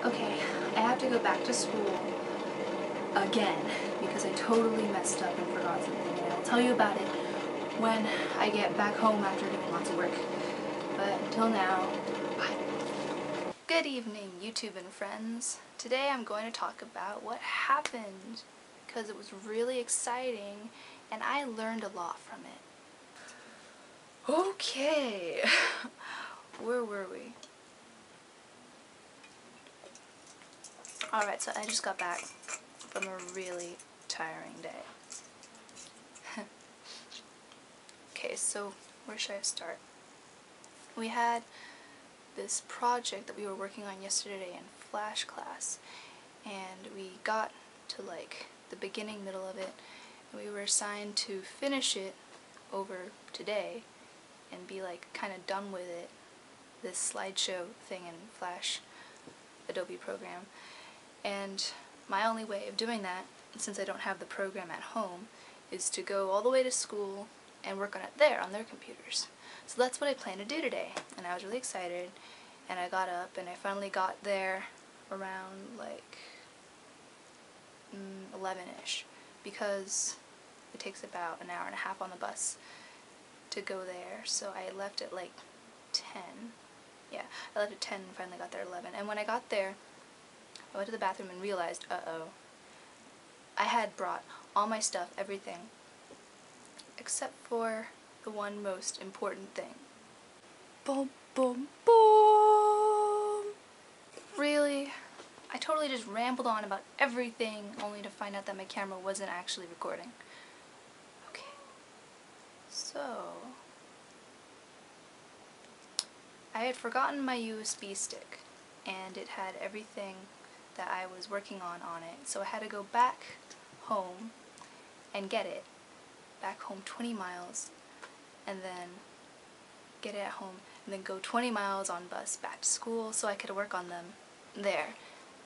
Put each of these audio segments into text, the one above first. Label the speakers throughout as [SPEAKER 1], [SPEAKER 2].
[SPEAKER 1] Okay, I have to go back to school again because I totally messed up and forgot something, and I'll tell you about it when I get back home after doing lots of work. But until now, bye. Good evening, YouTube and friends. Today I'm going to talk about what happened because it was really exciting and I learned a lot from it. Okay, where were we? Alright, so I just got back from a really tiring day. Okay, so where should I start? We had this project that we were working on yesterday in Flash class, and we got to like the beginning, middle of it, and we were assigned to finish it over today and be like kind of done with it, this slideshow thing in Flash Adobe program. And my only way of doing that, since I don't have the program at home, is to go all the way to school and work on it there on their computers. So that's what I plan to do today, and I was really excited, and I got up and I finally got there around like 11ish, because it takes about an hour and a half on the bus to go there. So I left at like 10. Yeah, I left at 10 and finally got there at 11. And when I got there, I went to the bathroom and realized, uh-oh, I had brought all my stuff, everything, except for the one most important thing. Boom, boom, boom! Really? I totally just rambled on about everything only to find out that my camera wasn't actually recording. Okay. So, I had forgotten my USB stick, and it had everything that I was working on it, so I had to go back home and get it, back home 20 miles, and then get it at home, and then go 20 miles on bus back to school so I could work on them there,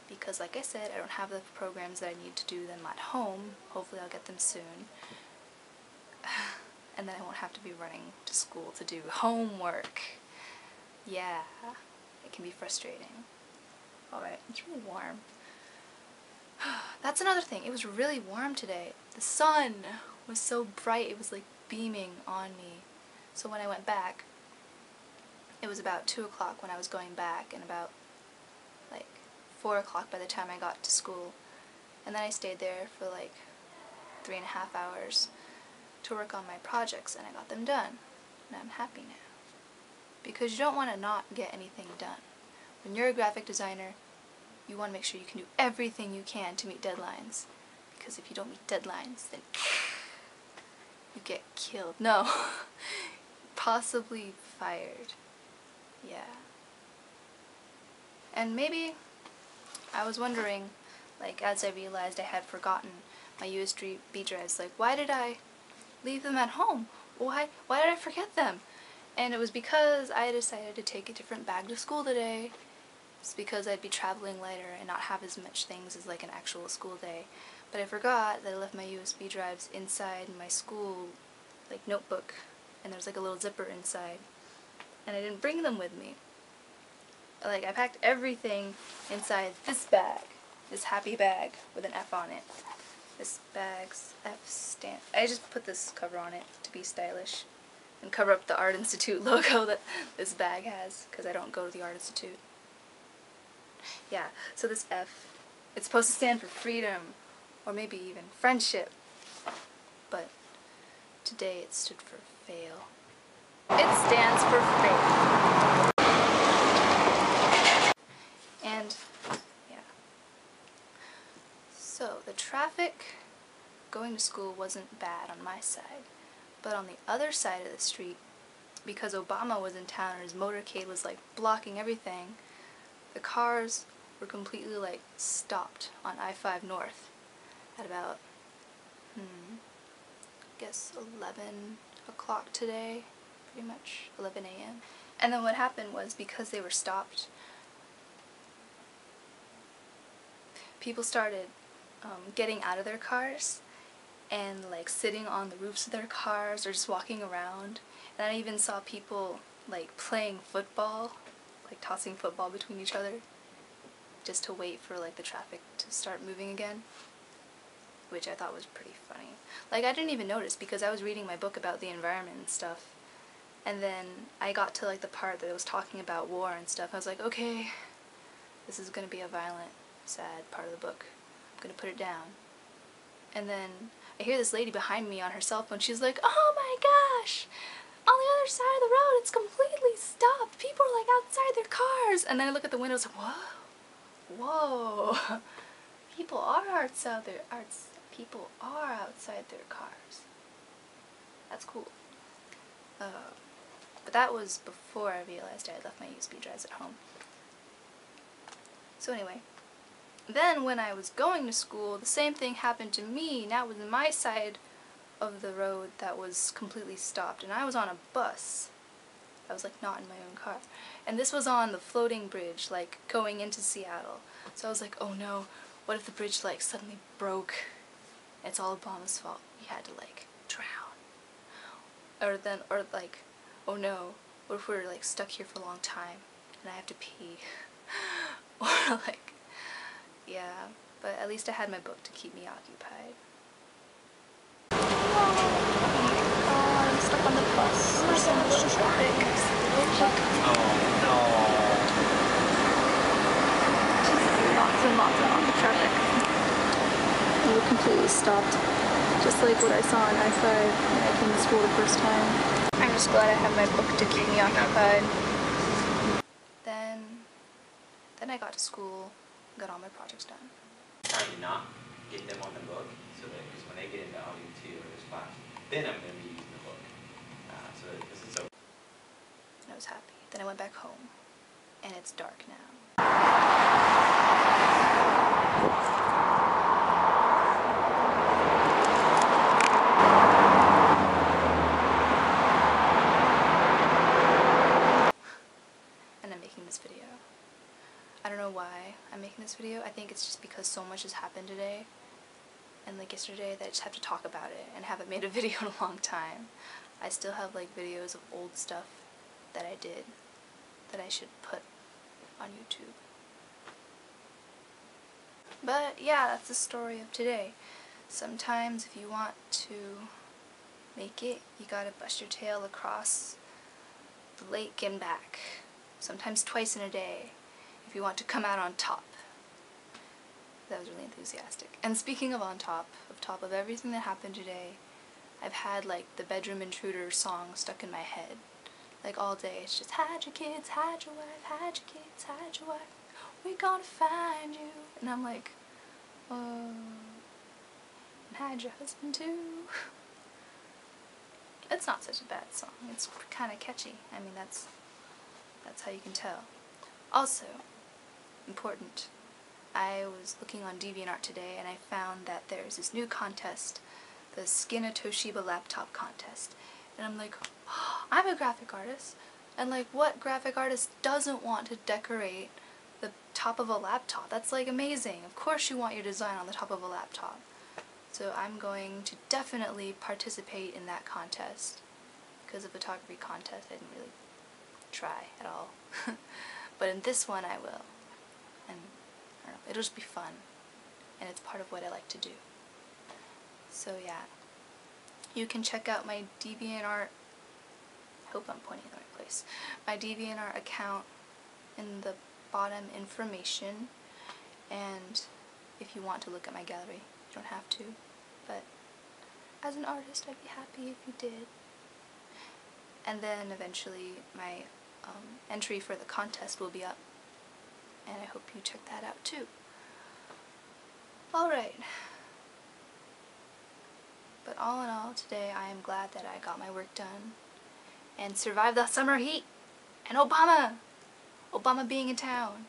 [SPEAKER 1] because like I said, I don't have the programs that I need to do them at home. Hopefully I'll get them soon, and then I won't have to be running to school to do homework. Yeah, it can be frustrating. Alright, it's really warm. That's another thing, it was really warm today. The sun was so bright, it was like beaming on me. So when I went back, it was about 2 o'clock when I was going back, and about like 4 o'clock by the time I got to school. And then I stayed there for like 3.5 hours to work on my projects, and I got them done. And I'm happy now. Because you don't want to not get anything done. When you're a graphic designer, you want to make sure you can do everything you can to meet deadlines. Because if you don't meet deadlines, then you get killed. No. Possibly fired. Yeah. And maybe I was wondering, like, as I realized I had forgotten my USB drives, like, why did I leave them at home? Why did I forget them? And it was because I decided to take a different bag to school today. It's because I'd be traveling lighter and not have as much things as like an actual school day. But I forgot that I left my USB drives inside my school like notebook, and there's like a little zipper inside, and I didn't bring them with me. Like, I packed everything inside this bag, this happy bag with an F on it. This bag's F stand. I just put this cover on it to be stylish and cover up the Art Institute logo that this bag has, because I don't go to the Art Institute. Yeah, so this F, it's supposed to stand for freedom, or maybe even friendship, but today it stood for fail. It stands for fail. And, yeah. So, the traffic going to school wasn't bad on my side, but on the other side of the street, because Obama was in town and his motorcade was like blocking everything, the cars were completely like stopped on I-5 North at about, I guess 11 o'clock today, pretty much, 11 a.m. And then what happened was, because they were stopped, people started getting out of their cars and like sitting on the roofs of their cars or just walking around. And I even saw people like playing football, like tossing football between each other. just to wait for like the traffic to start moving again, which I thought was pretty funny. Like, I didn't even notice because I was reading my book about the environment and stuff, and then I got to like the part that it was talking about war and stuff. I was like, okay, this is gonna be a violent, sad part of the book. I'm gonna put it down. And then I hear this lady behind me on her cell phone. She's like, oh my gosh, on the other side of the road it's completely stopped. People are like outside their cars. And then I look at the window, it's like, whoa, whoa. People are outside their cars. That's cool. But that was before I realized I had left my USB drives at home. So anyway, then when I was going to school, the same thing happened to me. Now it was my side of the road that was completely stopped, and I was on a bus. I was like not in my own car. And this was on the floating bridge, like going into Seattle. So I was like, oh no, what if the bridge like suddenly broke? It's all Obama's fault. He had to like drown. Or like, oh no, what if we're like stuck here for a long time and I have to pee? Or like, yeah, but at least I had my book to keep me occupied. Oh, I'm stuck on the bus. There's so much traffic. Oh no. Lots and lots of traffic. And we're completely stopped. Just like what I saw on I-5 when I came to school the first time. I'm just glad I have my book to keep me occupied. Then I got to school, got all my projects done.
[SPEAKER 2] Trying to not get them on the book, so that because when they get into audio 2 or this class, then I'm going to be using the book. So that this is so.
[SPEAKER 1] And I was happy. Then I went back home, and it's dark now. And I'm making this video. I don't know why I'm making this video. I think it's just because so much has happened today and like yesterday that I just have to talk about it and haven't made a video in a long time. I still have like videos of old stuff that I did that I should put on YouTube. But yeah, that's the story of today. Sometimes if you want to make it, you gotta bust your tail across the lake and back. Sometimes twice in a day. If you want to come out on top. That was really enthusiastic. And speaking of on top of everything that happened today, I've had like the bedroom intruder song stuck in my head. Like all day. It's just, hide your kids, hide your wife, hide your kids, hide your wife. We're gonna find you. And I'm like, oh, and hide your husband too. It's not such a bad song. It's kind of catchy. I mean, that's how you can tell. Also, important, I was looking on Deviant today and I found that there's this new contest, the Skin a Toshiba Laptop contest. And I'm like, oh, I'm a graphic artist. And like, what graphic artist doesn't want to decorate the top of a laptop? That's like amazing. Of course you want your design on the top of a laptop. So I'm going to definitely participate in that contest. Because a photography contest I didn't really try at all. But in this one I will. And I don't know, it'll just be fun. And it's part of what I like to do. So yeah. You can check out my DeviantArt, I hope I'm pointing in the right place, my DeviantArt account in the bottom information. And if you want to look at my gallery, you don't have to. But as an artist, I'd be happy if you did. And then eventually my entry for the contest will be up, and I hope you check that out too. Alright, but all in all, today I am glad that I got my work done and survived the summer heat and Obama being in town.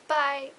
[SPEAKER 1] Bye!